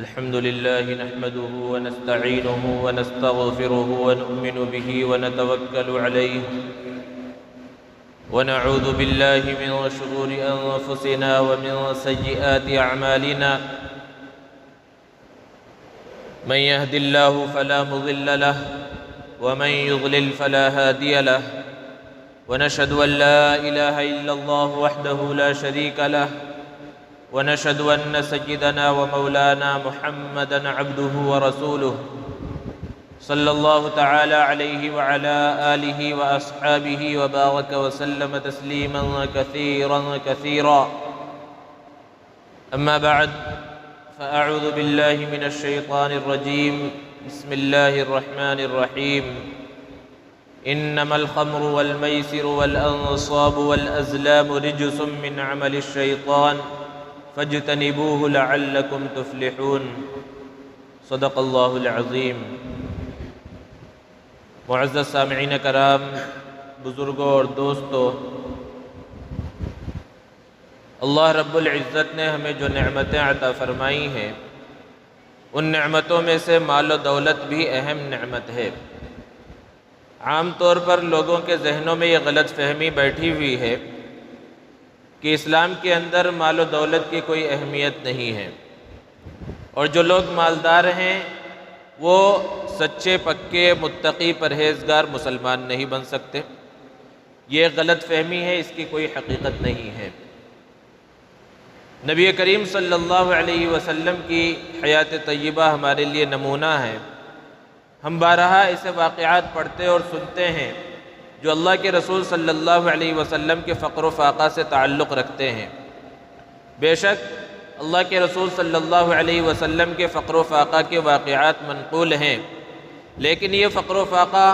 الحمد لله نحمده ونستعينه ونستغفره ونؤمن به ونتوكل عليه ونعوذ بالله من شرور أنفسنا ومن سيئات أعمالنا من يهد الله فلا مضل له ومن يضلل فلا هادي له ونشهد أن لا إله إلا الله وحده لا شريك له ونشهد أن سيدنا ومولانا محمدًا عبده ورسوله صلى الله تعالى عليه وعلى آله وأصحابه وبارك وسلم تسليماً كثيراً كثيراً. أما بعد فأعوذ بالله من الشيطان الرجيم. بسم الله الرحمن الرحيم. إنما الخمر والميسر والأنصاب والأزلام رجس من عمل الشيطان فاجتنبوه لعلكم تفلحون. صدق اللہ العظیم. معزز سامعین کرام، بزرگوں اور دوستوں، اللہ رب العزت نے ہمیں جو نعمتیں عطا فرمائی ہیں ان نعمتوں میں سے مال و دولت بھی اہم نعمت ہے. عام طور پر لوگوں کے ذہنوں میں یہ غلط فہمی بیٹھی ہوئی ہے کہ اسلام کے اندر مال و دولت کی کوئی اہمیت نہیں ہے، اور جو لوگ مالدار ہیں وہ سچے پکے متقی پرہیزگار مسلمان نہیں بن سکتے. یہ غلط فہمی ہے، اس کی کوئی حقیقت نہیں ہے. نبی کریم صلی اللہ علیہ وسلم کی حیات طیبہ ہمارے لیے نمونہ ہے. ہم بارہا ایسے واقعات پڑھتے اور سنتے ہیں جو اللہ کے رسول صلی اللہ علیہ وسلم کے فقر و فاقہ سے تعلق رکھتے ہیں. بے شک اللہ کے رسول صلی اللہ علیہ وسلم کے فقر و فاقہ کے واقعات منقول ہیں، لیکن یہ فقر و فاقہ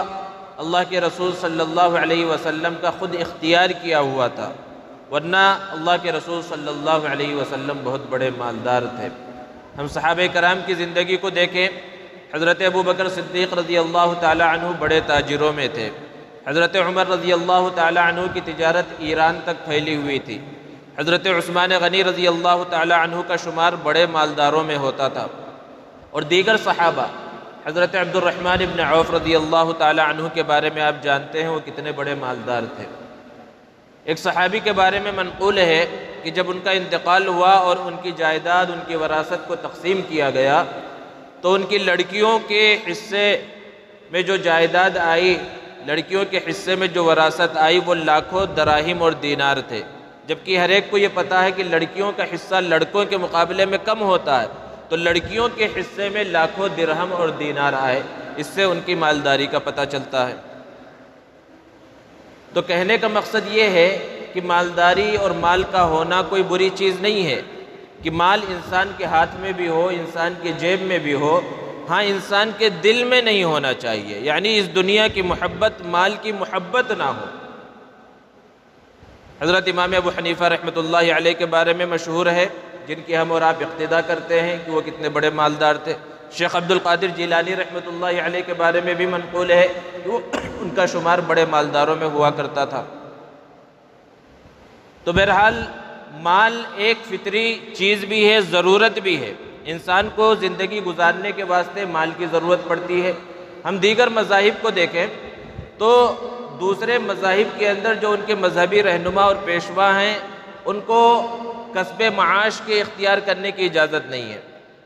اللہ کے رسول صلی اللہ علیہ وسلم کا خود اختیار کیا ہوا تھا، ورنہ اللہ کے رسول صلی اللہ علیہ وسلم بہت بڑے مالدار تھے. ہم صحابہ کرام کی زندگی کو دیکھیں. حضرت ابو بکر صدیق رضی اللہ تعالی عنہ بڑے تاجروں میں تھے. حضرت عمر رضی اللہ تعالی عنہ کی تجارت ایران تک پھیلی ہوئی تھی. حضرت عثمان غنی رضی اللہ تعالی عنہ کا شمار بڑے مالداروں میں ہوتا تھا، اور دیگر صحابہ. حضرت عبد الرحمن ابن عوف رضی اللہ تعالی عنہ کے بارے میں آپ جانتے ہیں وہ کتنے بڑے مالدار تھے. ایک صحابی کے بارے میں منقول ہے کہ جب ان کا انتقال ہوا اور ان کی جائیداد، ان کی وراثت کو تقسیم کیا گیا تو ان کی لڑکیوں کے حصے میں جو جائیداد آئی، لڑکیوں کے حصے میں جو وراثت آئی وہ لاکھوں دراہم اور دینار تھے، جبکہ ہر ایک کو یہ پتہ ہے کہ لڑکیوں کا حصہ لڑکوں کے مقابلے میں کم ہوتا ہے، تو لڑکیوں کے حصے میں لاکھوں درہم اور دینار آئے. اس سے ان کی مالداری کا پتہ چلتا ہے. تو کہنے کا مقصد یہ ہے کہ مالداری اور مال کا ہونا کوئی بری چیز نہیں ہے کہ مال انسان کے ہاتھ میں بھی ہو، انسان کے جیب میں بھی ہو. ہاں، انسان کے دل میں نہیں ہونا چاہیے، یعنی اس دنیا کی محبت، مال کی محبت نہ ہو. حضرت امام ابو حنیفہ رحمۃ اللہ علیہ کے بارے میں مشہور ہے، جن کی ہم اور آپ اقتدا کرتے ہیں کہ وہ کتنے بڑے مالدار تھے. شیخ عبد القادر جیلانی رحمۃ اللہ علیہ کے بارے میں بھی منقول ہے کہ وہ ان کا شمار بڑے مالداروں میں ہوا کرتا تھا. تو بہرحال مال ایک فطری چیز بھی ہے، ضرورت بھی ہے. انسان کو زندگی گزارنے کے واسطے مال کی ضرورت پڑتی ہے. ہم دیگر مذاہب کو دیکھیں تو دوسرے مذاہب کے اندر جو ان کے مذہبی رہنما اور پیشوا ہیں ان کو کسب معاش کے اختیار کرنے کی اجازت نہیں ہے.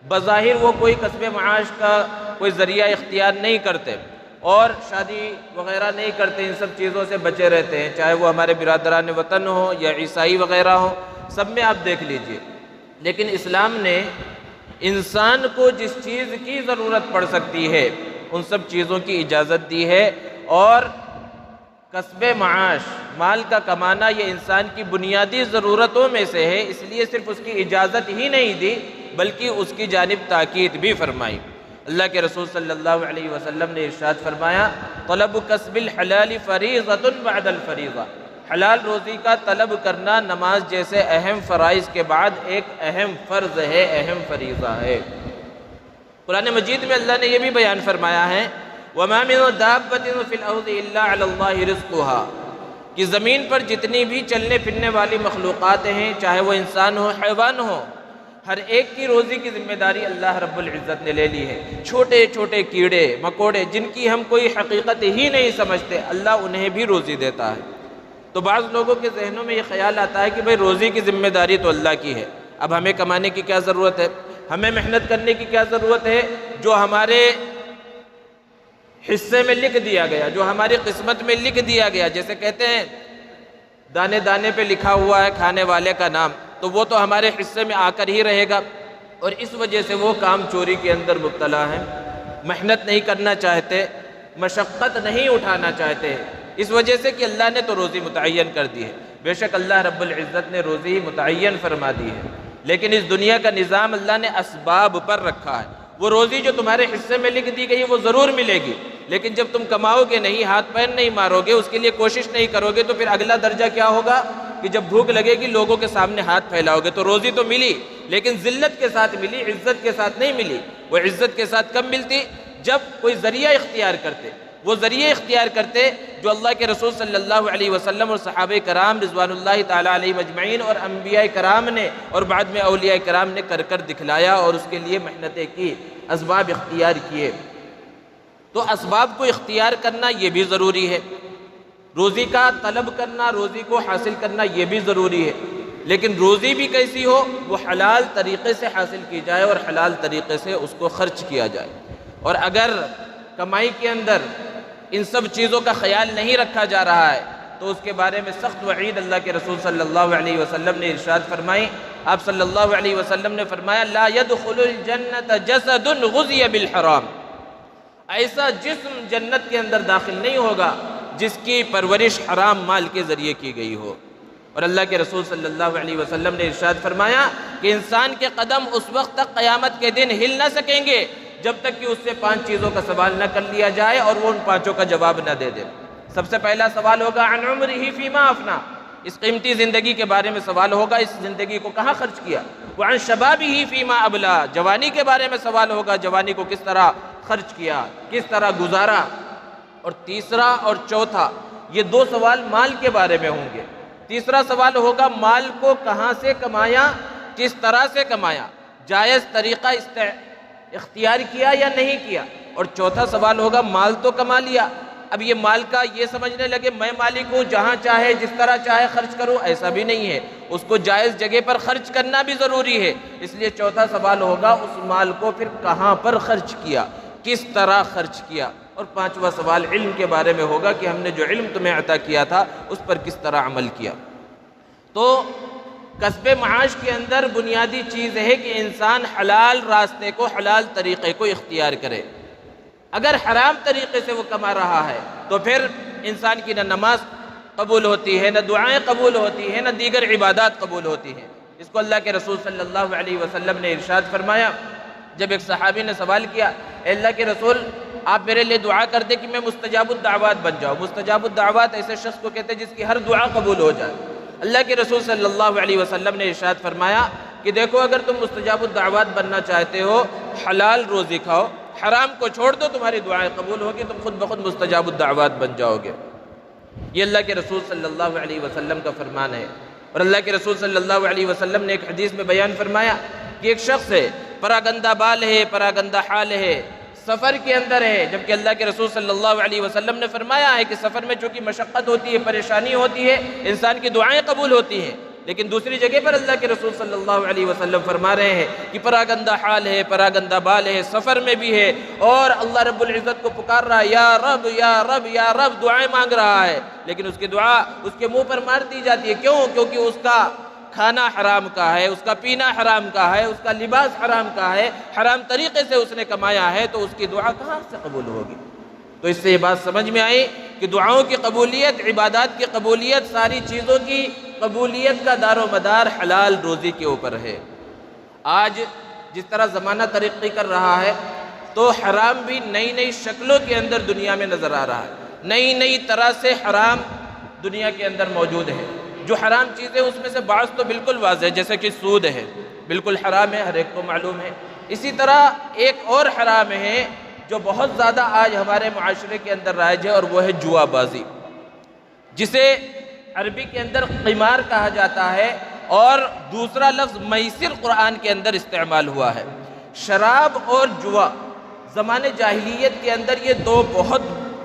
بظاہر وہ کوئی کسب معاش کا کوئی ذریعہ اختیار نہیں کرتے اور شادی وغیرہ نہیں کرتے، ان سب چیزوں سے بچے رہتے ہیں، چاہے وہ ہمارے برادران وطن ہوں یا عیسائی وغیرہ ہوں، سب میں آپ دیکھ لیجئے. لیکن اسلام نے انسان کو جس چیز کی ضرورت پڑ سکتی ہے ان سب چیزوں کی اجازت دی ہے، اور کسب معاش، مال کا کمانا، یہ انسان کی بنیادی ضرورتوں میں سے ہے. اس لیے صرف اس کی اجازت ہی نہیں دی بلکہ اس کی جانب تاکید بھی فرمائی. اللہ کے رسول صلی اللہ علیہ وسلم نے ارشاد فرمایا، طلب کسب الحلال فریضۃ بعد الفریضہ. حلال روزی کا طلب کرنا نماز جیسے اہم فرائض کے بعد ایک اہم فرض ہے، اہم فریضہ ہے. قرآن مجید میں اللہ نے یہ بھی بیان فرمایا ہے، وَمَا مِن دَابَّةٍ فِي الْأَرْضِ إِلَّا عَلَى اللَّهِ رِزْقُهَا، کہ زمین پر جتنی بھی چلنے پھرنے والی مخلوقات ہیں، چاہے وہ انسان ہو، حیوان ہو، ہر ایک کی روزی کی ذمہ داری اللہ رب العزت نے لے لی ہے۔ چھوٹے چھوٹے کیڑے مکوڑے جن کی ہم کوئی حقیقت ہی نہیں سمجھتے، اللہ انہیں بھی روزی دیتا ہے۔ تو بعض لوگوں کے ذہنوں میں یہ خیال آتا ہے کہ بھئی روزی کی ذمہ داری تو اللہ کی ہے، اب ہمیں کمانے کی کیا ضرورت ہے، ہمیں محنت کرنے کی کیا ضرورت ہے، جو ہمارے حصے میں لکھ دیا گیا، جو ہماری قسمت میں لکھ دیا گیا، جیسے کہتے ہیں دانے دانے پہ لکھا ہوا ہے کھانے والے کا نام، تو وہ تو ہمارے حصے میں آ کر ہی رہے گا، اور اس وجہ سے وہ کام چوری کے اندر مبتلا ہیں، محنت نہیں کرنا چاہتے، مشقت نہیں اٹھانا چاہتے، اس وجہ سے کہ اللہ نے تو روزی متعین کر دی ہے۔ بے شک اللہ رب العزت نے روزی متعین فرما دی ہے، لیکن اس دنیا کا نظام اللہ نے اسباب پر رکھا ہے۔ وہ روزی جو تمہارے حصے میں لکھ دی گئی ہے وہ ضرور ملے گی، لیکن جب تم کماؤ گے نہیں، ہاتھ پیر نہیں مارو گے، اس کے لیے کوشش نہیں کرو گے، تو پھر اگلا درجہ کیا ہوگا کہ جب بھوک لگے گی لوگوں کے سامنے ہاتھ پھیلاؤ گے۔ تو روزی تو ملی، لیکن ذلت کے ساتھ ملی، عزت کے ساتھ نہیں ملی۔ وہ عزت کے ساتھ کب ملتی؟ جب کوئی ذریعہ اختیار کرتے، وہ ذریعے اختیار کرتے جو اللہ کے رسول صلی اللہ علیہ وسلم اور صحابہ کرام رضوان اللہ تعالیٰ علیہ مجمعین اور انبیاء کرام نے اور بعد میں اولیاء کرام نے کر کر دکھلایا اور اس کے لیے محنتیں کی، اسباب اختیار کیے۔ تو اسباب کو اختیار کرنا یہ بھی ضروری ہے، روزی کا طلب کرنا، روزی کو حاصل کرنا یہ بھی ضروری ہے، لیکن روزی بھی کیسی ہو، وہ حلال طریقے سے حاصل کی جائے اور حلال طریقے سے اس کو خرچ کیا جائے۔ اور اگر کمائی کے اندر ان سب چیزوں کا خیال نہیں رکھا جا رہا ہے تو اس کے بارے میں سخت وعید اللہ کے رسول صلی اللہ علیہ وسلم نے ارشاد فرمائی۔ آپ صلی اللہ علیہ وسلم نے فرمایا لا يدخل الجنت جسد غذی بالحرام، ایسا جسم جنت کے اندر داخل نہیں ہوگا جس کی پرورش حرام مال کے ذریعے کی گئی ہو۔ اور اللہ کے رسول صلی اللہ علیہ وسلم نے ارشاد فرمایا کہ انسان کے قدم اس وقت تک قیامت کے دن ہل نہ سکیں گے جب تک کہ اس سے 5 چیزوں کا سوال نہ کر لیا جائے اور وہ ان 5 کا جواب نہ دے دے۔ سب سے پہلا سوال ہوگا عن عمرہ فیما افنا، اس قیمتی زندگی کے بارے میں سوال ہوگا، اس زندگی کو کہاں خرچ کیا۔ وعن شبابہ فیما ابلا، جوانی کے بارے میں سوال ہوگا، جوانی کو کس طرح خرچ کیا، کس طرح گزارا۔ اور تیسرا اور چوتھا یہ 2 سوال مال کے بارے میں ہوں گے۔ تیسرا سوال ہوگا مال کو کہاں سے کمایا، کس طرح سے کمایا، جائز طریقہ اختیار کیا یا نہیں کیا۔ اور چوتھا سوال ہوگا مال تو کما لیا، اب یہ مال کا یہ سمجھنے لگے میں مالک ہوں، جہاں چاہے جس طرح چاہے خرچ کروں، ایسا بھی نہیں ہے، اس کو جائز جگہ پر خرچ کرنا بھی ضروری ہے۔ اس لیے چوتھا سوال ہوگا اس مال کو پھر کہاں پر خرچ کیا، کس طرح خرچ کیا۔ اور 5واں سوال علم کے بارے میں ہوگا کہ ہم نے جو علم تمہیں عطا کیا تھا اس پر کس طرح عمل کیا۔ تو کسب معاش کے اندر بنیادی چیز ہے کہ انسان حلال راستے کو، حلال طریقے کو اختیار کرے۔ اگر حرام طریقے سے وہ کما رہا ہے تو پھر انسان کی نہ نماز قبول ہوتی ہے، نہ دعائیں قبول ہوتی ہیں، نہ دیگر عبادات قبول ہوتی ہیں۔ اس کو اللہ کے رسول صلی اللہ علیہ وسلم نے ارشاد فرمایا، جب ایک صحابی نے سوال کیا اے اللہ کے رسول آپ میرے لیے دعا کر دیں کہ میں مستجاب الدعوات بن جاؤں۔ مستجاب الدعوات ایسے شخص کو کہتے ہیں جس کی ہر دعا قبول ہو جائے۔ اللہ کے رسول صلی اللہ علیہ وسلم نے ارشاد فرمایا کہ دیکھو اگر تم مستجاب الدعوات بننا چاہتے ہو حلال روزی کھاؤ، حرام کو چھوڑ دو، تمہاری دعائیں قبول ہوگی، تم خود بخود مستجاب الدعوات بن جاؤ گے۔ یہ اللہ کے رسول صلی اللہ علیہ وسلم کا فرمان ہے۔ اور اللہ کے رسول صلی اللہ علیہ وسلم نے ایک حدیث میں بیان فرمایا کہ ایک شخص ہے پراگندہ بال ہے، پراگندہ حال ہے، سفر کے اندر ہے، جبکہ اللہ کے رسول صلی اللہ علیہ وسلم نے فرمایا ہے کہ سفر میں چونکہ مشقت ہوتی ہے، پریشانی ہوتی ہے، انسان کی دعائیں قبول ہوتی ہیں، لیکن دوسری جگہ پر اللہ کے رسول صلی اللہ علیہ وسلم فرما رہے ہیں کہ پراگندہ حال ہے، پراگندہ بال ہے، سفر میں بھی ہے اور اللہ رب العزت کو پکار رہا ہے یا رب یا رب یا رب، دعائیں مانگ رہا ہے، لیکن اس کی دعا اس کے منہ پر مار دی جاتی ہے۔ کیوں؟ کیونکہ اس کا کھانا حرام کا ہے، اس کا پینا حرام کا ہے، اس کا لباس حرام کا ہے، حرام طریقے سے اس نے کمایا ہے، تو اس کی دعا کہاں سے قبول ہوگی؟ تو اس سے یہ بات سمجھ میں آئی کہ دعاؤں کی قبولیت، عبادات کی قبولیت، ساری چیزوں کی قبولیت کا دار و مدار حلال روزی کے اوپر ہے۔ آج جس طرح زمانہ ترقی کر رہا ہے تو حرام بھی نئی نئی شکلوں کے اندر دنیا میں نظر آ رہا ہے، نئی نئی طرح سے حرام دنیا کے اندر موجود ہے۔ جو حرام چیزیں اس میں سے بعض تو بالکل واضح ہے، جیسے کہ سود ہے، بالکل حرام ہے، ہر ایک کو معلوم ہے۔ اسی طرح ایک اور حرام ہے جو بہت زیادہ آج ہمارے معاشرے کے اندر رائج ہے، اور وہ ہے جوا بازی، جسے عربی کے اندر قمار کہا جاتا ہے۔ اور دوسرا لفظ میسر قرآن کے اندر استعمال ہوا ہے۔ شراب اور جوا زمانے جاہلیت کے اندر یہ دو بہت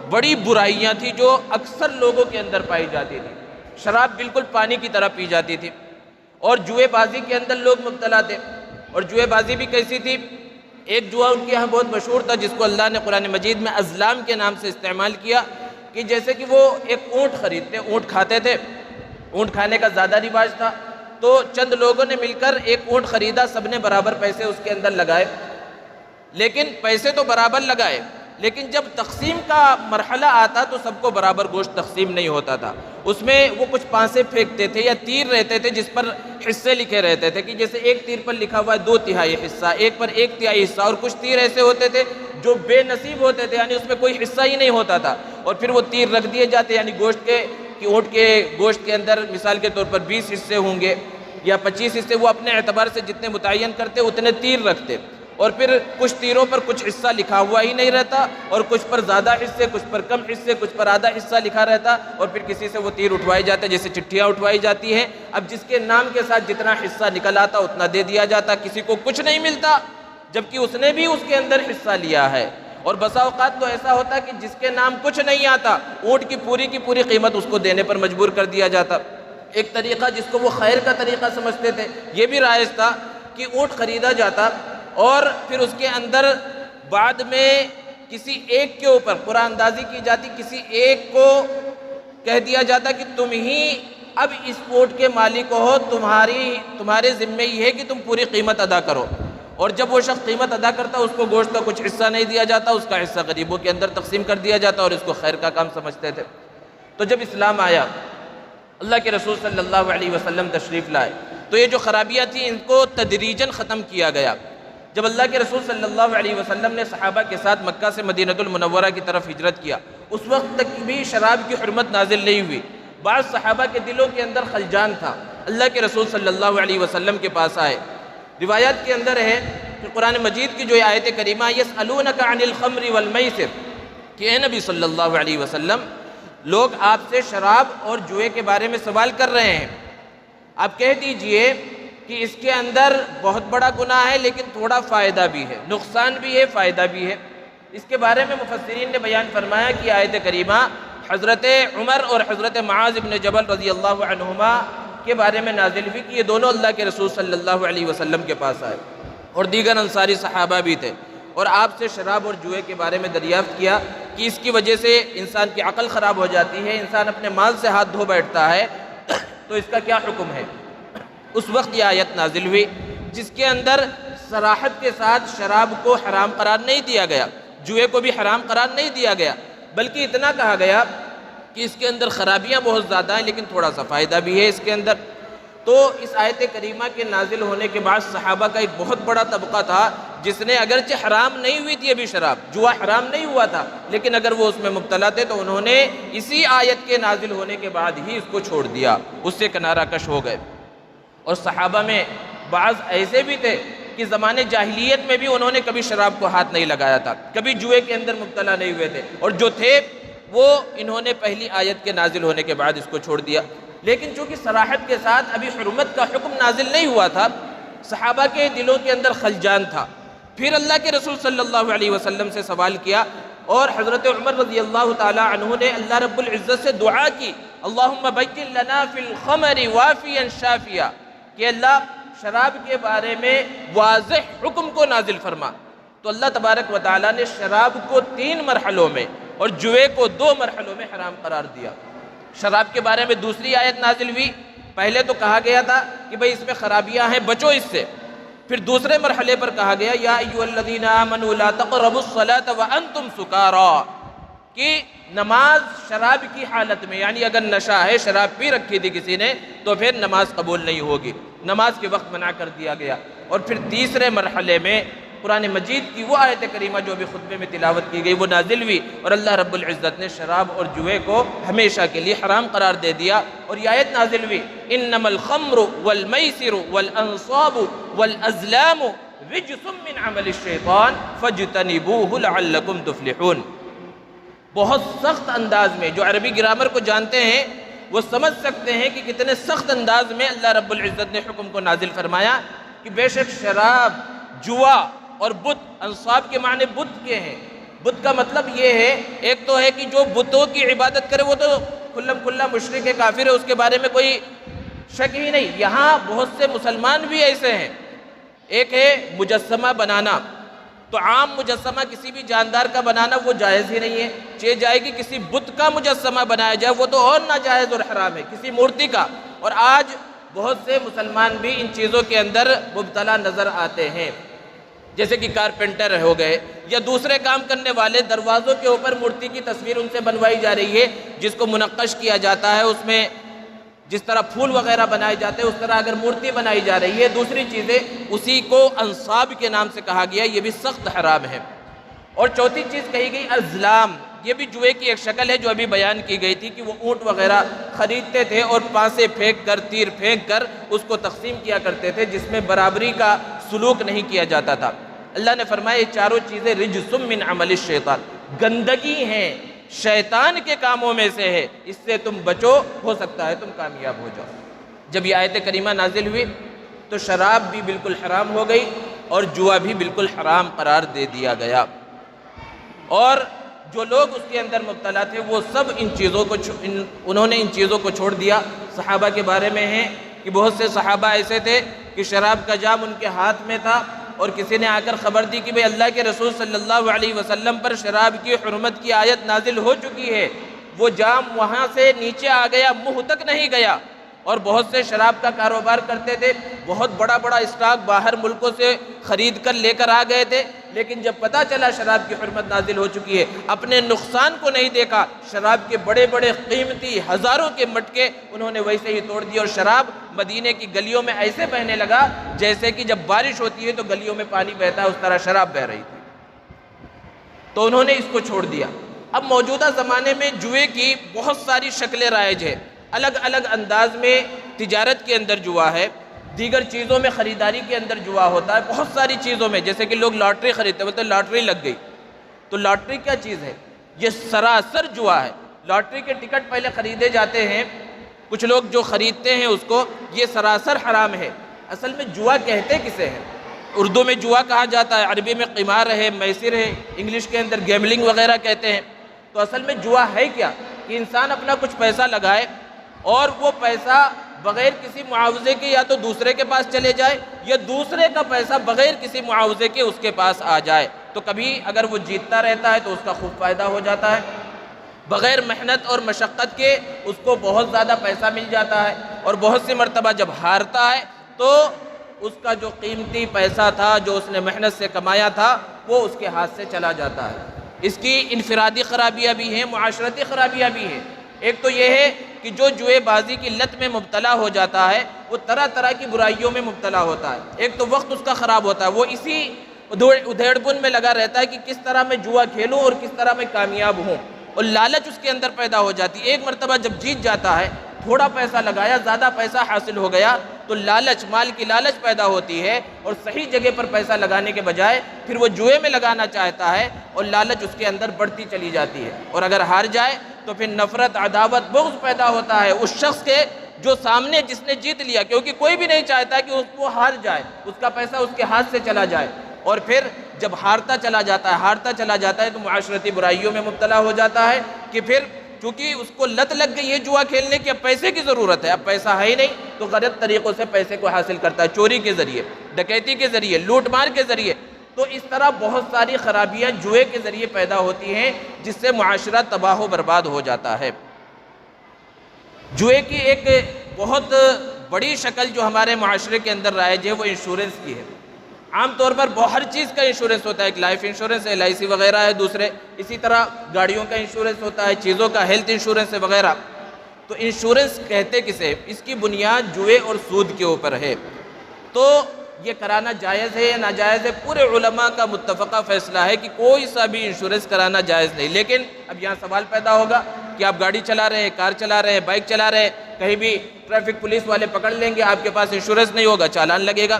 بڑی برائیاں تھیں جو اکثر لوگوں کے اندر پائی جاتی تھی۔ شراب بالکل پانی کی طرح پی جاتی تھی، اور جوئے بازی کے اندر لوگ مبتلا تھے۔ اور جوئے بازی بھی کیسی تھی؟ ایک جوا ان کے یہاں بہت مشہور تھا جس کو اللہ نے قرآن مجید میں ازلام کے نام سے استعمال کیا، کہ جیسے کہ وہ ایک اونٹ خریدتے، اونٹ کھاتے تھے، اونٹ کھانے کا زیادہ رواج تھا، تو چند لوگوں نے مل کر ایک اونٹ خریدا، سب نے برابر پیسے اس کے اندر لگائے، لیکن پیسے تو برابر لگائے، لیکن جب تقسیم کا مرحلہ آتا تو سب کو برابر گوشت تقسیم نہیں ہوتا تھا۔ اس میں وہ کچھ پانسے پھینکتے تھے یا تیر رہتے تھے جس پر حصے لکھے رہتے تھے، کہ جیسے ایک تیر پر لکھا ہوا ہے 2/3 حصہ، ایک پر 1/3 حصہ، اور کچھ تیر ایسے ہوتے تھے جو بے نصیب ہوتے تھے، یعنی اس میں کوئی حصہ ہی نہیں ہوتا تھا، اور پھر وہ تیر رکھ دیے جاتے، یعنی گوشت کے کہ اونٹ کے گوشت کے اندر مثال کے طور پر 20 حصے ہوں گے یا 25 حصے، وہ اپنے اعتبار سے جتنے متعین کرتے اتنے تیر رکھتے، اور پھر کچھ تیروں پر کچھ حصہ لکھا ہوا ہی نہیں رہتا، اور کچھ پر زیادہ حصے، کچھ پر کم حصے، کچھ پر آدھا حصہ لکھا رہتا، اور پھر کسی سے وہ تیر اٹھوائے جاتے جیسے چٹھیاں اٹھوائی جاتی ہیں۔ اب جس کے نام کے ساتھ جتنا حصہ نکل آتا اتنا دے دیا جاتا، کسی کو کچھ نہیں ملتا جبکہ اس نے بھی اس کے اندر حصہ لیا ہے۔ اور بسا اوقات تو ایسا ہوتا کہ جس کے نام کچھ نہیں آتا، اونٹ کی پوری قیمت اس کو دینے پر مجبور کر دیا جاتا۔ ایک طریقہ جس کو وہ خیر کا طریقہ سمجھتے تھے، یہ بھی رائج تھا کہ اونٹ خریدا جاتا اور پھر اس کے اندر بعد میں کسی ایک کے اوپر قرآن اندازی کی جاتی، کسی ایک کو کہہ دیا جاتا کہ تم ہی اب اس اونٹ کے مالک ہو، تمہارے ذمہ یہ ہے کہ تم پوری قیمت ادا کرو، اور جب وہ شخص قیمت ادا کرتا اس کو گوشت کا کچھ حصہ نہیں دیا جاتا، اس کا حصہ غریبوں کے اندر تقسیم کر دیا جاتا، اور اس کو خیر کا کام سمجھتے تھے۔ تو جب اسلام آیا، اللہ کے رسول صلی اللہ علیہ وسلم تشریف لائے، تو یہ جو خرابیاں تھیں ان کو تدریجاً ختم کیا گیا۔ جب اللہ کے رسول صلی اللہ علیہ وسلم نے صحابہ کے ساتھ مکہ سے مدینہ المنورہ کی طرف ہجرت کیا، اس وقت تک بھی شراب کی حرمت نازل نہیں ہوئی۔ بعض صحابہ کے دلوں کے اندر خلجان تھا، اللہ کے رسول صلی اللہ علیہ وسلم کے پاس آئے۔ روایات کے اندر ہے کہ قرآن مجید کی جو آیت کریمہ یسألونک عن الخمر والمیسر، کہ اے نبی صلی اللہ علیہ وسلم، لوگ آپ سے شراب اور جوئے کے بارے میں سوال کر رہے ہیں، آپ کہہ دیجئے کہ اس کے اندر بہت بڑا گناہ ہے لیکن تھوڑا فائدہ بھی ہے، نقصان بھی ہے، فائدہ بھی ہے۔ اس کے بارے میں مفسرین نے بیان فرمایا کہ آیت کریمہ حضرت عمر اور حضرت معاذ بن جبل رضی اللہ عنہما کے بارے میں نازل ہوئی کہ یہ دونوں اللہ کے رسول صلی اللہ علیہ وسلم کے پاس آئے، اور دیگر انصاری صحابہ بھی تھے، اور آپ سے شراب اور جوئے کے بارے میں دریافت کیا کہ اس کی وجہ سے انسان کی عقل خراب ہو جاتی ہے، انسان اپنے مال سے ہاتھ دھو بیٹھتا ہے، تو اس کا کیا حکم ہے۔ اس وقت یہ آیت نازل ہوئی جس کے اندر صراحت کے ساتھ شراب کو حرام قرار نہیں دیا گیا، جوئے کو بھی حرام قرار نہیں دیا گیا، بلکہ اتنا کہا گیا کہ اس کے اندر خرابیاں بہت زیادہ ہیں لیکن تھوڑا سا فائدہ بھی ہے اس کے اندر۔ تو اس آیت کریمہ کے نازل ہونے کے بعد صحابہ کا ایک بہت بڑا طبقہ تھا جس نے اگرچہ حرام نہیں ہوئی تھی ابھی شراب، جوا حرام نہیں ہوا تھا، لیکن اگر وہ اس میں مبتلا تھے تو انہوں نے اسی آیت کے نازل ہونے کے بعد ہی اس کو چھوڑ دیا، اس سے کنارہ کش ہو گئے۔ اور صحابہ میں بعض ایسے بھی تھے کہ زمانے جاہلیت میں بھی انہوں نے کبھی شراب کو ہاتھ نہیں لگایا تھا، کبھی جوئے کے اندر مبتلا نہیں ہوئے تھے، اور جو تھے وہ انہوں نے پہلی آیت کے نازل ہونے کے بعد اس کو چھوڑ دیا۔ لیکن چونکہ صراحت کے ساتھ ابھی حرمت کا حکم نازل نہیں ہوا تھا، صحابہ کے دلوں کے اندر خلجان تھا۔ پھر اللہ کے رسول صلی اللہ علیہ وسلم سے سوال کیا، اور حضرت عمر رضی اللہ تعالی عنہ نے اللہ رب العزت سے دعا کی، اللہم بین لنا فی الخمر وافیا شافیا، کہ اللہ شراب کے بارے میں واضح حکم کو نازل فرما۔ تو اللہ تبارک و تعالیٰ نے شراب کو 3 مرحلوں میں اور جوئے کو 2 مرحلوں میں حرام قرار دیا۔ شراب کے بارے میں دوسری آیت نازل ہوئی، پہلے تو کہا گیا تھا کہ بھئی اس میں خرابیاں ہیں، بچو اس سے، پھر دوسرے مرحلے پر کہا گیا یا ایھا الذین آمنوا لا تقربوا الصلاۃ وانتم سکارا، کہ نماز شراب کی حالت میں، یعنی اگر نشہ ہے، شراب پی رکھی تھی کسی نے، تو پھر نماز قبول نہیں ہوگی، نماز کے وقت منع کر دیا گیا۔ اور پھر تیسرے مرحلے میں قرآن مجید کی وہ آیت کریمہ جو ابھی خطبے میں تلاوت کی گئی وہ نازل ہوئی، اور اللہ رب العزت نے شراب اور جوئے کو ہمیشہ کے لیے حرام قرار دے دیا، اور یہ آیت نازل ہوئی انما الخمر والمیسر والانصاب والازلام رجس من عمل الشیطان فاجتنبوه لعلکم تفلحون۔ بہت سخت انداز میں، جو عربی گرامر کو جانتے ہیں وہ سمجھ سکتے ہیں کہ کتنے سخت انداز میں اللہ رب العزت نے حکم کو نازل فرمایا کہ بے شک شراب، جوا اور بت، انصاب کے معنی بت کے ہیں۔ بت کا مطلب یہ ہے، ایک تو ہے کہ جو بتوں کی عبادت کرے وہ تو کھلم کھلا مشرک ہے، کافر ہے، اس کے بارے میں کوئی شک ہی نہیں۔ یہاں بہت سے مسلمان بھی ایسے ہیں۔ ایک ہے مجسمہ بنانا، تو عام مجسمہ کسی بھی جاندار کا بنانا وہ جائز ہی نہیں ہے، چاہے جائے کہ کسی بت کا مجسمہ بنایا جائے وہ تو اور ناجائز اور حرام ہے، کسی مورتی کا۔ اور آج بہت سے مسلمان بھی ان چیزوں کے اندر مبتلا نظر آتے ہیں، جیسے کہ کارپینٹر ہو گئے یا دوسرے کام کرنے والے، دروازوں کے اوپر مورتی کی تصویر ان سے بنوائی جا رہی ہے، جس کو منقش کیا جاتا ہے، اس میں جس طرح پھول وغیرہ بنائے جاتے ہیں اس طرح اگر مورتی بنائی جا رہی ہے، دوسری چیزیں، اسی کو انصاب کے نام سے کہا گیا، یہ بھی سخت حرام ہے۔ اور چوتھی چیز کہی گئی ازلام، یہ بھی جوئے کی ایک شکل ہے جو ابھی بیان کی گئی تھی کہ وہ اونٹ وغیرہ خریدتے تھے اور پانسے پھینک کر، تیر پھینک کر اس کو تقسیم کیا کرتے تھے، جس میں برابری کا سلوک نہیں کیا جاتا تھا۔ اللہ نے فرمایا یہ چاروں چیزیں رجس من عمل الشیطان، گندگی ہیں، شیطان کے کاموں میں سے ہے، اس سے تم بچو، ہو سکتا ہے تم کامیاب ہو جاؤ۔ جب یہ آیت کریمہ نازل ہوئی تو شراب بھی بالکل حرام ہو گئی اور جوا بھی بالکل حرام قرار دے دیا گیا، اور جو لوگ اس کے اندر مبتلا تھے وہ سب انہوں نے ان چیزوں کو چھوڑ دیا۔ صحابہ کے بارے میں ہے کہ بہت سے صحابہ ایسے تھے کہ شراب کا جام ان کے ہاتھ میں تھا، اور کسی نے آ کر خبر دی کہ بھئی اللہ کے رسول صلی اللہ علیہ وسلم پر شراب کی حرمت کی آیت نازل ہو چکی ہے، وہ جام وہاں سے نیچے آ گیا، منہ تک نہیں گیا، اور بہت سے شراب کا کاروبار کرتے تھے، بہت بڑا بڑا اسٹاک باہر ملکوں سے خرید کر لے کر آ گئے تھے، لیکن جب پتہ چلا شراب کی حرمت نازل ہو چکی ہے، اپنے نقصان کو نہیں دیکھا، شراب کے بڑے بڑے قیمتی ہزاروں کے مٹکے انہوں نے ویسے ہی توڑ دیے، اور شراب مدینے کی گلیوں میں ایسے بہنے لگا جیسے کہ جب بارش ہوتی ہے تو گلیوں میں پانی بہتا ہے، اس طرح شراب بہہ رہی تھی، تو انہوں نے اس کو چھوڑ دیا۔ اب موجودہ زمانے میں جوئے کی بہت ساری شکلیں رائج ہیں، الگ الگ انداز میں تجارت کے اندر جوا ہے، دیگر چیزوں میں خریداری کے اندر جوا ہوتا ہے، بہت ساری چیزوں میں، جیسے کہ لوگ لاٹری خریدتے ہیں، بولتے ہیں لاٹری لگ گئی، تو لاٹری کیا چیز ہے؟ یہ سراسر جوا ہے۔ لاٹری کے ٹکٹ پہلے خریدے جاتے ہیں، کچھ لوگ جو خریدتے ہیں اس کو، یہ سراسر حرام ہے۔ اصل میں جوا کہتے کسے ہیں؟ اردو میں جوا کہا جاتا ہے، عربی میں قمار ہے، میسر ہے، انگلش کے اندر گیملنگ وغیرہ کہتے ہیں۔ تو اصل میں جوا ہے کیا؟ کہ انسان اپنا کچھ پیسہ لگائے اور وہ پیسہ بغیر کسی معاوضے کے یا تو دوسرے کے پاس چلے جائے، یا دوسرے کا پیسہ بغیر کسی معاوضے کے اس کے پاس آ جائے، تو کبھی اگر وہ جیتتا رہتا ہے تو اس کا خوب فائدہ ہو جاتا ہے، بغیر محنت اور مشقت کے اس کو بہت زیادہ پیسہ مل جاتا ہے، اور بہت سی مرتبہ جب ہارتا ہے تو اس کا جو قیمتی پیسہ تھا، جو اس نے محنت سے کمایا تھا، وہ اس کے ہاتھ سے چلا جاتا ہے۔ اس کی انفرادی خرابیاں بھی ہیں، معاشرتی خرابیاں بھی ہیں۔ ایک تو یہ ہے کہ جو جوئے بازی کی لت میں مبتلا ہو جاتا ہے وہ طرح طرح کی برائیوں میں مبتلا ہوتا ہے۔ ایک تو وقت اس کا خراب ہوتا ہے، وہ اسی ادھیڑ بن میں لگا رہتا ہے کہ کس طرح میں جوا کھیلوں اور کس طرح میں کامیاب ہوں، اور لالچ اس کے اندر پیدا ہو جاتی ہے۔ ایک مرتبہ جب جیت جاتا ہے، تھوڑا پیسہ لگایا، زیادہ پیسہ حاصل ہو گیا، تو لالچ، مال کی لالچ پیدا ہوتی ہے، اور صحیح جگہ پر پیسہ لگانے کے بجائے پھر وہ جوئے میں لگانا چاہتا ہے، اور لالچ اس کے اندر بڑھتی چلی جاتی ہے، اور اگر ہار جائے تو پھر نفرت، عداوت، بغض پیدا ہوتا ہے اس شخص کے جو سامنے جس نے جیت لیا، کیونکہ کوئی بھی نہیں چاہتا کہ اس کو ہار جائے، اس کا پیسہ اس کے ہاتھ سے چلا جائے، اور پھر جب ہارتا چلا جاتا ہے تو معاشرتی برائیوں میں مبتلا ہو جاتا ہے کہ پھر چونکہ اس کو لت لگ گئی ہے جوا کھیلنے کی، اب پیسے کی ضرورت ہے، اب پیسہ ہے ہی نہیں، تو غلط طریقوں سے پیسے کو حاصل کرتا ہے، چوری کے ذریعے، ڈکیتی کے ذریعے، لوٹ مار کے ذریعے۔ تو اس طرح بہت ساری خرابیاں جوئے کے ذریعے پیدا ہوتی ہیں، جس سے معاشرہ تباہ و برباد ہو جاتا ہے۔ جوئے کی ایک بہت بڑی شکل جو ہمارے معاشرے کے اندر رائج ہے وہ انشورنس کی ہے۔ عام طور پر ہر چیز کا انشورنس ہوتا ہے، ایک لائف انشورنس ہے، LIC وغیرہ ہے دوسرے، اسی طرح گاڑیوں کا انشورنس ہوتا ہے، چیزوں کا ہیلتھ انشورنس ہے وغیرہ۔ تو انشورنس کہتے کسے؟ اس کی بنیاد جوئے اور سود کے اوپر ہے۔ تو یہ کرانا جائز ہے یا ناجائز ہے؟ پورے علماء کا متفقہ فیصلہ ہے کہ کوئی سا بھی انشورنس کرانا جائز نہیں، لیکن اب یہاں سوال پیدا ہوگا کہ آپ گاڑی چلا رہے ہیں، کار چلا رہے ہیں، بائک چلا رہے ہیں، کہیں بھی ٹریفک پولیس والے پکڑ لیں گے، آپ کے پاس انشورنس نہیں ہوگا، چالان لگے گا۔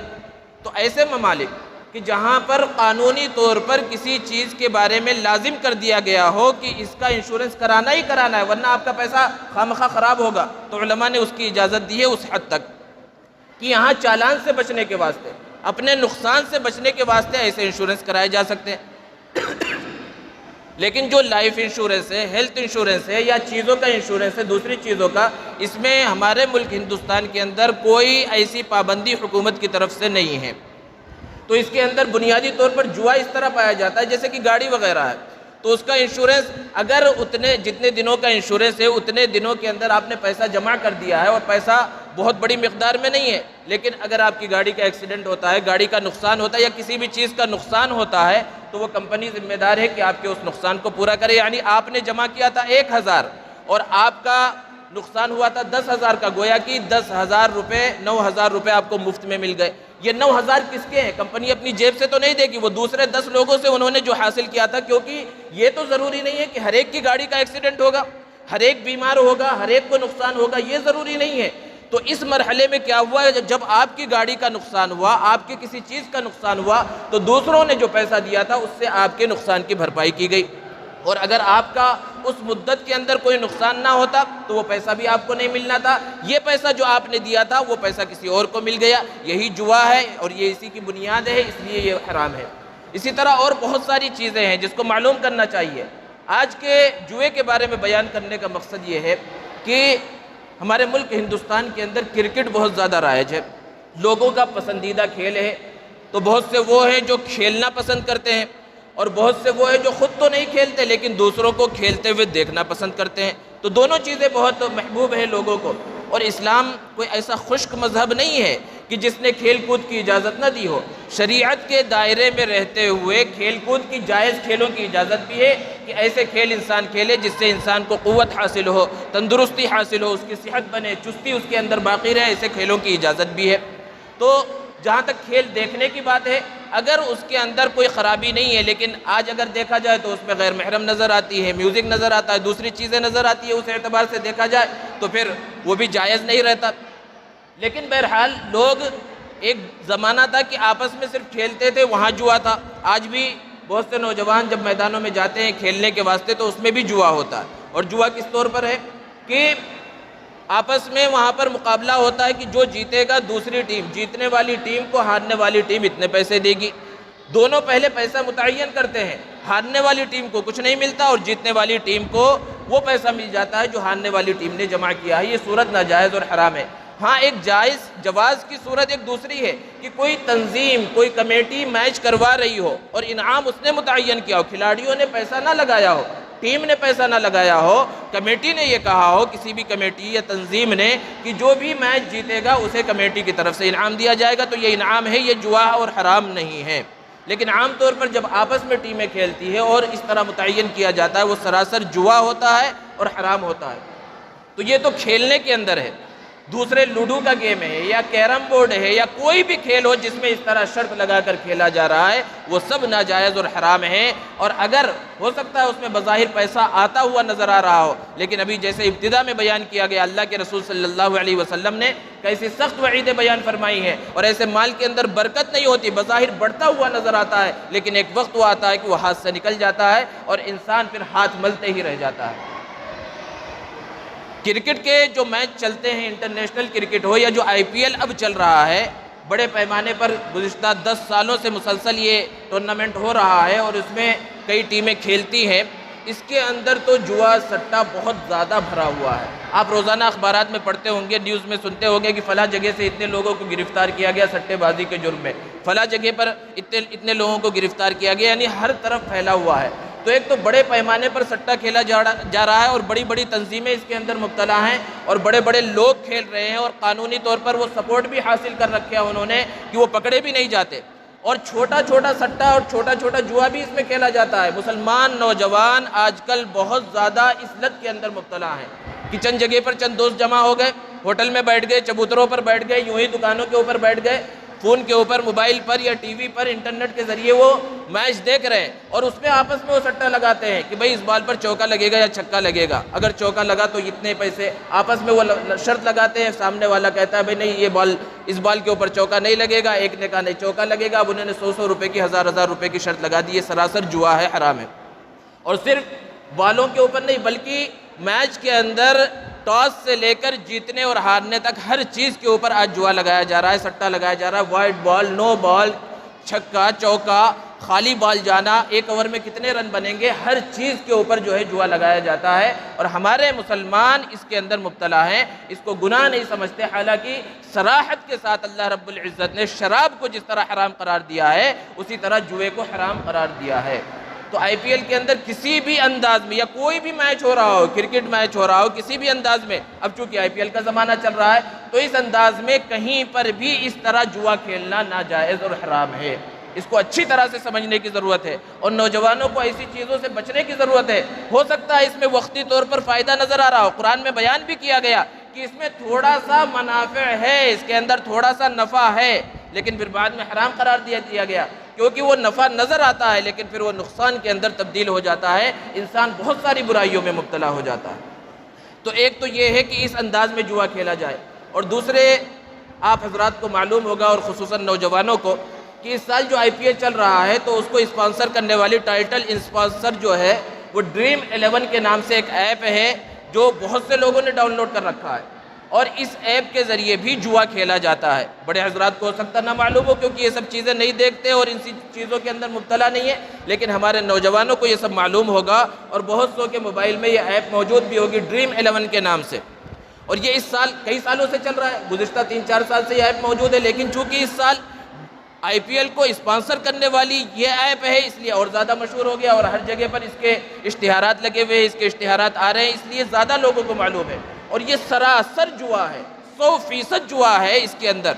تو ایسے ممالک کہ جہاں پر قانونی طور پر کسی چیز کے بارے میں لازم کر دیا گیا ہو کہ اس کا انشورنس کرانا ہی کرانا ہے ورنہ آپ کا پیسہ خامخواہ خراب ہوگا، تو علماء نے اس کی اجازت دی ہے اس حد تک کہ یہاں چالان سے بچنے کے واسطے، اپنے نقصان سے بچنے کے واسطے ایسے انشورنس کرائے جا سکتے ہیں۔ لیکن جو لائف انشورنس ہے، ہیلتھ انشورنس ہے یا چیزوں کا انشورنس ہے، دوسری چیزوں کا، اس میں ہمارے ملک ہندوستان کے اندر کوئی ایسی پابندی حکومت کی طرف سے نہیں ہے۔ تو اس کے اندر بنیادی طور پر جوا اس طرح پایا جاتا ہے جیسے کہ گاڑی وغیرہ ہے، تو اس کا انشورنس اگر جتنے دنوں کا انشورنس ہے اتنے دنوں کے اندر آپ نے پیسہ جمع کر دیا ہے اور پیسہ بہت بڑی مقدار میں نہیں ہے، لیکن اگر آپ کی گاڑی کا ایکسیڈنٹ ہوتا ہے، گاڑی کا نقصان ہوتا ہے یا کسی بھی چیز کا نقصان ہوتا ہے تو وہ کمپنی ذمہ دار ہے کہ آپ کے اس نقصان کو پورا کرے۔ یعنی آپ نے جمع کیا تھا 1000 اور آپ کا نقصان ہوا تھا 10,000 کا، گویا کہ 10,000 روپے 9,000 روپے آپ کو مفت میں مل گئے۔ یہ 9,000 کس کے ہیں؟ کمپنی اپنی جیب سے تو نہیں دے گی، وہ دوسرے 10 لوگوں سے انہوں نے جو حاصل کیا تھا، کیونکہ یہ تو ضروری نہیں ہے کہ ہر ایک کی گاڑی کا ایکسیڈنٹ ہوگا، ہر ایک بیمار ہوگا، ہر ایک کو نقصان ہوگا، یہ ضروری نہیں ہے۔ تو اس مرحلے میں کیا ہوا ہے، جب آپ کی گاڑی کا نقصان ہوا، آپ کی کسی چیز کا نقصان ہوا تو دوسروں نے جو پیسہ دیا تھا اس سے آپ کے نقصان کی بھرپائی کی گئی، اور اگر آپ کا اس مدت کے اندر کوئی نقصان نہ ہوتا تو وہ پیسہ بھی آپ کو نہیں ملنا تھا، یہ پیسہ جو آپ نے دیا تھا وہ پیسہ کسی اور کو مل گیا، یہی جوا ہے اور یہ اسی کی بنیاد ہے، اس لیے یہ حرام ہے۔ اسی طرح اور بہت ساری چیزیں ہیں جس کو معلوم کرنا چاہیے۔ آج کے جوئے کے بارے میں بیان کرنے کا مقصد یہ ہے کہ ہمارے ملک ہندوستان کے اندر کرکٹ بہت زیادہ رائج ہے، لوگوں کا پسندیدہ کھیل ہے، تو بہت سے وہ ہیں جو کھیلنا پسند کرتے ہیں اور بہت سے وہ ہیں جو خود تو نہیں کھیلتے لیکن دوسروں کو کھیلتے ہوئے دیکھنا پسند کرتے ہیں، تو دونوں چیزیں بہت محبوب ہیں لوگوں کو، اور اسلام کوئی ایسا خشک مذہب نہیں ہے کہ جس نے کھیل کود کی اجازت نہ دی ہو۔ شریعت کے دائرے میں رہتے ہوئے کھیل کود کی جائز کھیلوں کی اجازت بھی ہے کہ ایسے کھیل انسان کھیلے جس سے انسان کو قوت حاصل ہو، تندرستی حاصل ہو، اس کی صحت بنے، چستی اس کے اندر باقی رہے، ایسے کھیلوں کی اجازت بھی ہے۔ تو جہاں تک کھیل دیکھنے کی بات ہے، اگر اس کے اندر کوئی خرابی نہیں ہے، لیکن آج اگر دیکھا جائے تو اس میں غیر محرم نظر آتی ہے، میوزک نظر آتا ہے، دوسری چیزیں نظر آتی ہے، اس اعتبار سے دیکھا جائے تو پھر وہ بھی جائز نہیں رہتا۔ لیکن بہرحال لوگ، ایک زمانہ تھا کہ آپس میں صرف کھیلتے تھے، وہاں جوا تھا، آج بھی بہت سے نوجوان جب میدانوں میں جاتے ہیں کھیلنے کے واسطے تو اس میں بھی جوا ہوتا ہے، اور جوا کس طور پر ہے کہ آپس میں وہاں پر مقابلہ ہوتا ہے کہ جو جیتے گا دوسری ٹیم، جیتنے والی ٹیم کو ہارنے والی ٹیم اتنے پیسے دے گی، دونوں پہلے پیسہ متعین کرتے ہیں، ہارنے والی ٹیم کو کچھ نہیں ملتا اور جیتنے والی ٹیم کو وہ پیسہ مل جاتا ہے جو ہارنے والی ٹیم نے جمع کیا ہے۔ یہ صورت ناجائز اور حرام ہے۔ ہاں ایک جواز کی صورت ایک دوسری ہے کہ کوئی تنظیم، کوئی کمیٹی میچ کروا رہی ہو اور انعام اس نے متعین کیا ہو، کھلاڑیوں نے پیسہ نہ لگایا ہو، ٹیم نے پیسہ نہ لگایا ہو، کمیٹی نے یہ کہا ہو، کسی بھی کمیٹی یا تنظیم نے کہ جو بھی میچ جیتے گا اسے کمیٹی کی طرف سے انعام دیا جائے گا، تو یہ انعام ہے، یہ جوا اور حرام نہیں ہے۔ لیکن عام طور پر جب آپس میں ٹیمیں کھیلتی ہے اور اس طرح متعین کیا جاتا ہے، وہ سراسر جوا ہوتا ہے اور حرام ہوتا ہے۔ تو یہ تو کھیلنے کے اندر ہے۔ دوسرے لوڈو کا گیم ہے یا کیرم بورڈ ہے یا کوئی بھی کھیل ہو جس میں اس طرح شرط لگا کر کھیلا جا رہا ہے، وہ سب ناجائز اور حرام ہے۔ اور اگر ہو سکتا ہے اس میں بظاہر پیسہ آتا ہوا نظر آ رہا ہو، لیکن ابھی جیسے ابتدا میں بیان کیا گیا، اللہ کے رسول صلی اللہ علیہ وسلم نے کیسی سخت وعیدیں بیان فرمائی ہیں، اور ایسے مال کے اندر برکت نہیں ہوتی، بظاہر بڑھتا ہوا نظر آتا ہے لیکن ایک وقت وہ آتا ہے کہ وہ ہاتھ سے نکل جاتا ہے اور انسان پھر ہاتھ ملتے ہی رہ جاتا ہے۔ کرکٹ کے جو میچ چلتے ہیں، انٹرنیشنل کرکٹ ہو یا جو IPL اب چل رہا ہے، بڑے پیمانے پر گزشتہ 10 سالوں سے مسلسل یہ ٹورنامنٹ ہو رہا ہے اور اس میں کئی ٹیمیں کھیلتی ہیں، اس کے اندر تو جوا سٹہ بہت زیادہ بھرا ہوا ہے۔ آپ روزانہ اخبارات میں پڑھتے ہوں گے، نیوز میں سنتے ہوں گے کہ فلاں جگہ سے اتنے لوگوں کو گرفتار کیا گیا سٹے بازی کے جرم میں، فلاں جگہ پر اتنے لوگوں کو گرفتار کیا گیا، یعنی ہر طرف پھیلا ہوا ہے۔ تو ایک تو بڑے پیمانے پر سٹہ کھیلا جا رہا ہے اور بڑی بڑی تنظیمیں اس کے اندر مبتلا ہیں اور بڑے بڑے لوگ کھیل رہے ہیں، اور قانونی طور پر وہ سپورٹ بھی حاصل کر رکھے ہیں انہوں نے کہ وہ پکڑے بھی نہیں جاتے، اور چھوٹا چھوٹا سٹہ اور چھوٹا چھوٹا جوا بھی اس میں کھیلا جاتا ہے۔ مسلمان نوجوان آج کل بہت زیادہ اس لت کے اندر مبتلا ہیں کہ چند جگہ پر چند دوست جمع ہو گئے، ہوٹل میں بیٹھ گئے، چبوتروں پر بیٹھ گئے، یوں ہی دکانوں کے اوپر بیٹھ گئے، فون کے اوپر، موبائل پر یا ٹی وی پر انٹرنیٹ کے ذریعے وہ میچ دیکھ رہے ہیں، اور اس میں آپس میں وہ سٹہ لگاتے ہیں کہ بھئی اس بال پر چوکا لگے گا یا چھکا لگے گا، اگر چوکا لگا تو اتنے پیسے، آپس میں وہ شرط لگاتے ہیں، سامنے والا کہتا ہے بھئی نہیں یہ بال، اس بال کے اوپر چوکا نہیں لگے گا، ایک نے کہا نہیں چوکا لگے گا، اب انہوں نے 100 روپے کی 1000 روپے کی شرط لگا دی، یہ سراسر جوا ہے، حرام ہے۔ اور صرف بالوں کے اوپر نہیں بلکہ میچ کے اندر ٹاس سے لے کر جیتنے اور ہارنے تک ہر چیز کے اوپر آج جوا لگایا جا رہا ہے، سٹہ لگایا جا رہا ہے، وائٹ بال، نو بال، چھکا، چوکا، خالی بال جانا، ایک اوور میں کتنے رن بنیں گے، ہر چیز کے اوپر جو ہے جوا لگایا جاتا ہے، اور ہمارے مسلمان اس کے اندر مبتلا ہیں، اس کو گناہ نہیں سمجھتے، حالانکہ صراحت کے ساتھ اللہ رب العزت نے شراب کو جس طرح حرام قرار دیا ہے اسی طرح جوئے کو حرام قرار دیا ہے۔ تو آئی پی ایل کے اندر کسی بھی انداز میں یا کوئی بھی میچ ہو رہا ہو، کرکٹ میچ ہو رہا ہو، کسی بھی انداز میں، اب چونکہ آئی پی ایل کا زمانہ چل رہا ہے تو اس انداز میں کہیں پر بھی اس طرح جوا کھیلنا ناجائز اور حرام ہے، اس کو اچھی طرح سے سمجھنے کی ضرورت ہے، اور نوجوانوں کو ایسی چیزوں سے بچنے کی ضرورت ہے۔ ہو سکتا ہے اس میں وقتی طور پر فائدہ نظر آ رہا ہو، قرآن میں بیان بھی کیا گیا کہ اس میں تھوڑا سا منافع ہے، اس کے اندر تھوڑا سا نفع ہے، لیکن پھر بعد میں حرام قرار دیا گیا، کیونکہ وہ نفع نظر آتا ہے لیکن پھر وہ نقصان کے اندر تبدیل ہو جاتا ہے، انسان بہت ساری برائیوں میں مبتلا ہو جاتا ہے۔ تو ایک تو یہ ہے کہ اس انداز میں جوا کھیلا جائے، اور دوسرے آپ حضرات کو معلوم ہوگا اور خصوصاً نوجوانوں کو کہ اس سال جو آئی پی ایل چل رہا ہے تو اس کو اسپانسر کرنے والی ٹائٹل اسپانسر جو ہے وہ ڈریم 11 کے نام سے ایک ایپ ہے جو بہت سے لوگوں نے ڈاؤن لوڈ کر رکھا ہے، اور اس ایپ کے ذریعے بھی جوا کھیلا جاتا ہے۔ بڑے حضرات کو ہو سکتا نہ معلوم ہو کیونکہ یہ سب چیزیں نہیں دیکھتے اور ان چیزوں کے اندر مبتلا نہیں ہے، لیکن ہمارے نوجوانوں کو یہ سب معلوم ہوگا، اور بہت سو کے موبائل میں یہ ایپ موجود بھی ہوگی ڈریم 11 کے نام سے، اور یہ اس سال کئی سالوں سے چل رہا ہے، گزشتہ 3-4 سال سے یہ ایپ موجود ہے، لیکن چونکہ اس سال آئی پی ایل کو اسپانسر کرنے والی یہ ایپ ہے اس لیے اور زیادہ مشہور ہو گیا، اور ہر جگہ پر اس کے اشتہارات لگے ہوئے ہیں، اس کے اشتہارات آ رہے ہیں، اس لیے زیادہ لوگوں کو معلوم ہے، اور یہ سراسر جوا ہے، 100% جوا ہے اس کے اندر۔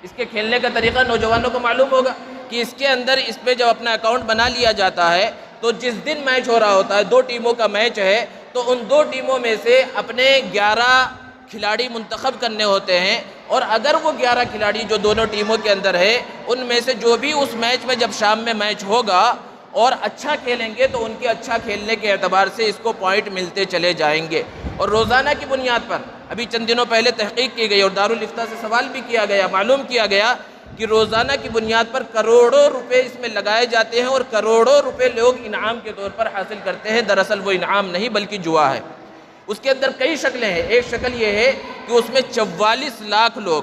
اس کے کھیلنے کا طریقہ نوجوانوں کو معلوم ہوگا کہ اس کے اندر اس پہ جب اپنا اکاؤنٹ بنا لیا جاتا ہے تو جس دن میچ ہو رہا ہوتا ہے، 2 ٹیموں کا میچ ہے، تو ان 2 ٹیموں میں سے اپنے 11 کھلاڑی منتخب کرنے ہوتے ہیں، اور اگر وہ 11 کھلاڑی جو دونوں ٹیموں کے اندر ہے ان میں سے جو بھی اس میچ میں جب شام میں میچ ہوگا اور اچھا کھیلیں گے تو ان کے اچھا کھیلنے کے اعتبار سے اس کو پوائنٹ ملتے چلے جائیں گے، اور روزانہ کی بنیاد پر ابھی چند دنوں پہلے تحقیق کی گئی اور دارالفتہ سے سوال بھی کیا گیا، معلوم کیا گیا کہ روزانہ کی بنیاد پر کروڑوں روپے اس میں لگائے جاتے ہیں، اور کروڑوں روپے لوگ انعام کے طور پر حاصل کرتے ہیں، دراصل وہ انعام نہیں بلکہ جوا ہے۔ اس کے اندر کئی شکلیں ہیں، ایک شکل یہ ہے کہ اس میں 44 لاکھ لوگ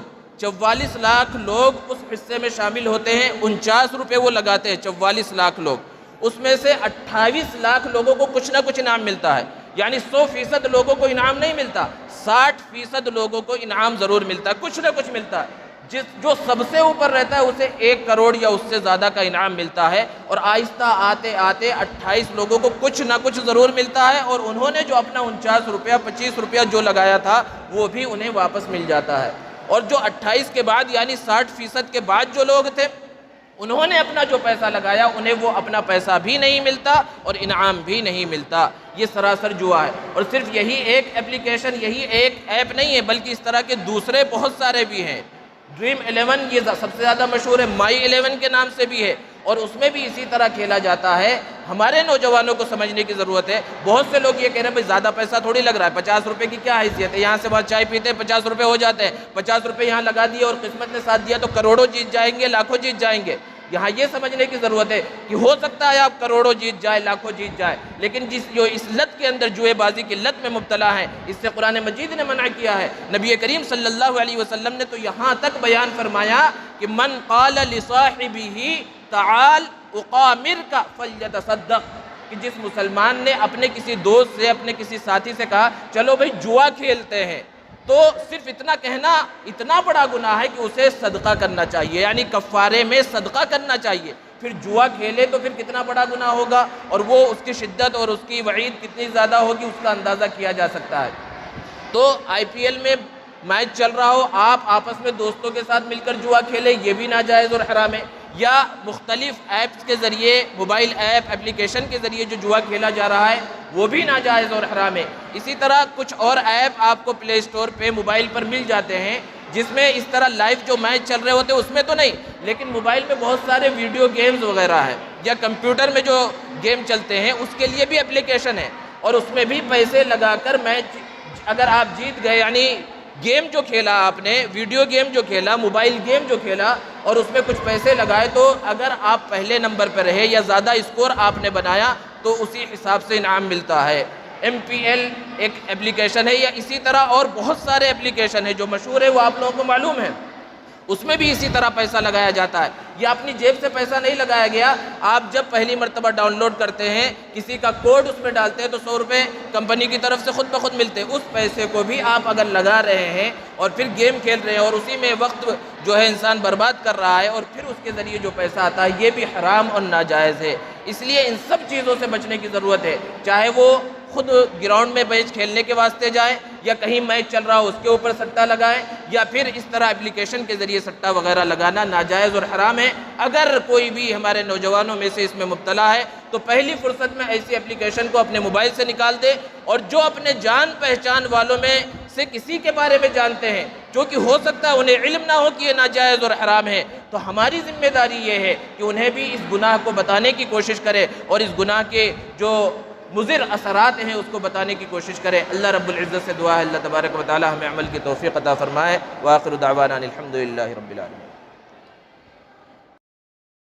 اس حصے میں شامل ہوتے ہیں، 49 روپے وہ لگاتے ہیں، 44 لاکھ لوگ، اس میں سے 28 لاکھ لوگوں کو کچھ نہ کچھ انعام ملتا ہے، یعنی 100% لوگوں کو انعام نہیں ملتا، 60% لوگوں کو انعام ضرور ملتا ہے، کچھ نہ کچھ ملتا ہے، جو سب سے اوپر رہتا ہے اسے 1 کروڑ یا اس سے زیادہ کا انعام ملتا ہے، اور آہستہ آتے آتے 28 لوگوں کو کچھ نہ کچھ ضرور ملتا ہے، اور انہوں نے جو اپنا 49 روپیہ 25 روپیہ جو لگایا تھا وہ بھی انہیں واپس مل جاتا ہے، اور جو 28 کے بعد یعنی 60% کے بعد جو لوگ تھے انہوں نے اپنا جو پیسہ لگایا انہیں وہ اپنا پیسہ بھی نہیں ملتا اور انعام بھی نہیں ملتا، یہ سراسر جوا ہے۔ اور صرف یہی ایک اپلیکیشن، یہی ایک ایپ نہیں ہے بلکہ اس طرح کے دوسرے بہت سارے بھی ہیں۔ ڈریم 11 یہ سب سے زیادہ مشہور ہے، مائی 11 کے نام سے بھی ہے، اور اس میں بھی اسی طرح کھیلا جاتا ہے۔ ہمارے نوجوانوں کو سمجھنے کی ضرورت ہے، بہت سے لوگ یہ کہہ رہے ہیں بھائی زیادہ پیسہ تھوڑی لگ رہا ہے، 50 روپے کی کیا حیثیت ہے، یہاں سے وہاں چائے پیتے ہیں 50 روپے ہو جاتے ہیں، 50 روپے یہاں لگا دیے اور قسمت نے ساتھ دیا تو کروڑوں جیت جائیں گے، لاکھوں جیت جائیں گے۔ یہاں یہ سمجھنے کی ضرورت ہے کہ ہو سکتا ہے آپ کروڑوں جیت جائے، لاکھوں جیت جائے، لیکن جو اس لت کے اندر جوئے بازی کی لت میں مبتلا ہے اس سے قرآن مجید نے منع کیا ہے۔ نبی کریم صلی اللہ علیہ وسلم نے تو یہاں تک بیان فرمایا کہ من قال لصاحبہ تعال اقامرک فلیتصدق، کہ جس مسلمان نے اپنے کسی دوست سے، اپنے کسی ساتھی سے کہا چلو بھائی جوا کھیلتے ہیں، تو صرف اتنا کہنا اتنا بڑا گناہ ہے کہ اسے صدقہ کرنا چاہیے، یعنی کفارے میں صدقہ کرنا چاہیے۔ پھر جوا کھیلے تو پھر کتنا بڑا گناہ ہوگا، اور وہ اس کی شدت اور اس کی وعید کتنی زیادہ ہوگی اس کا اندازہ کیا جا سکتا ہے۔ تو آئی پی ایل میں میچ چل رہا ہو، آپ آپس میں دوستوں کے ساتھ مل کر جوا کھیلے، یہ بھی ناجائز اور حرام ہے، یا مختلف ایپس کے ذریعے، موبائل ایپ اپلیکیشن کے ذریعے جو جوا کھیلا جا رہا ہے وہ بھی ناجائز اور حرام ہے۔ اسی طرح کچھ اور ایپ آپ کو پلے اسٹور پہ موبائل پر مل جاتے ہیں جس میں اس طرح لائیو جو میچ چل رہے ہوتے اس میں تو نہیں، لیکن موبائل میں بہت سارے ویڈیو گیمز وغیرہ ہے، یا کمپیوٹر میں جو گیم چلتے ہیں اس کے لیے بھی اپلیکیشن ہے، اور اس میں بھی پیسے لگا کر میچ اگر آپ جیت گئے، یعنی گیم جو کھیلا آپ نے، ویڈیو گیم جو کھیلا، موبائل گیم جو کھیلا اور اس میں کچھ پیسے لگائے، تو اگر آپ پہلے نمبر پہ رہے یا زیادہ اسکور آپ نے بنایا تو اسی حساب سے انعام ملتا ہے۔ MPL ایک اپلیکیشن ہے، یا اسی طرح اور بہت سارے اپلیکیشن ہیں جو مشہور ہے، وہ آپ لوگوں کو معلوم ہے، اس میں بھی اسی طرح پیسہ لگایا جاتا ہے۔ یہ اپنی جیب سے پیسہ نہیں لگایا گیا، آپ جب پہلی مرتبہ ڈاؤن لوڈ کرتے ہیں، کسی کا کوڈ اس میں ڈالتے ہیں تو 100 روپے کمپنی کی طرف سے خود بخود ملتے ہیں، اس پیسے کو بھی آپ اگر لگا رہے ہیں اور پھر گیم کھیل رہے ہیں اور اسی میں وقت جو ہے انسان برباد کر رہا ہے اور پھر اس کے ذریعے جو پیسہ آتا ہے، یہ بھی حرام اور ناجائز ہے۔ اس لیے ان سب چیزوں سے بچنے کی ضرورت ہے، چاہے وہ خود گراؤنڈ میں میچ کھیلنے کے واسطے جائیں، یا کہیں میچ چل رہا ہو اس کے اوپر سٹہ لگائیں، یا پھر اس طرح اپلیکیشن کے ذریعے سٹہ وغیرہ لگانا ناجائز اور حرام ہے۔ اگر کوئی بھی ہمارے نوجوانوں میں سے اس میں مبتلا ہے تو پہلی فرصت میں ایسی اپلیکیشن کو اپنے موبائل سے نکال دے، اور جو اپنے جان پہچان والوں میں سے کسی کے بارے میں جانتے ہیں، جو کہ ہو سکتا ہے انہیں علم نہ ہو کہ یہ ناجائز اور حرام ہے، تو ہماری ذمہ داری یہ ہے کہ انہیں بھی اس گناہ کو بتانے کی کوشش کرے اور اس گناہ کے جو مضر اثرات ہیں اس کو بتانے کی کوشش کریں۔ اللہ رب العزت سے دعا ہے اللہ تبارک و تعالی ہمیں عمل کی توفیق عطا فرمائے۔ وآخر دعوانا الحمدللہ رب العالمین۔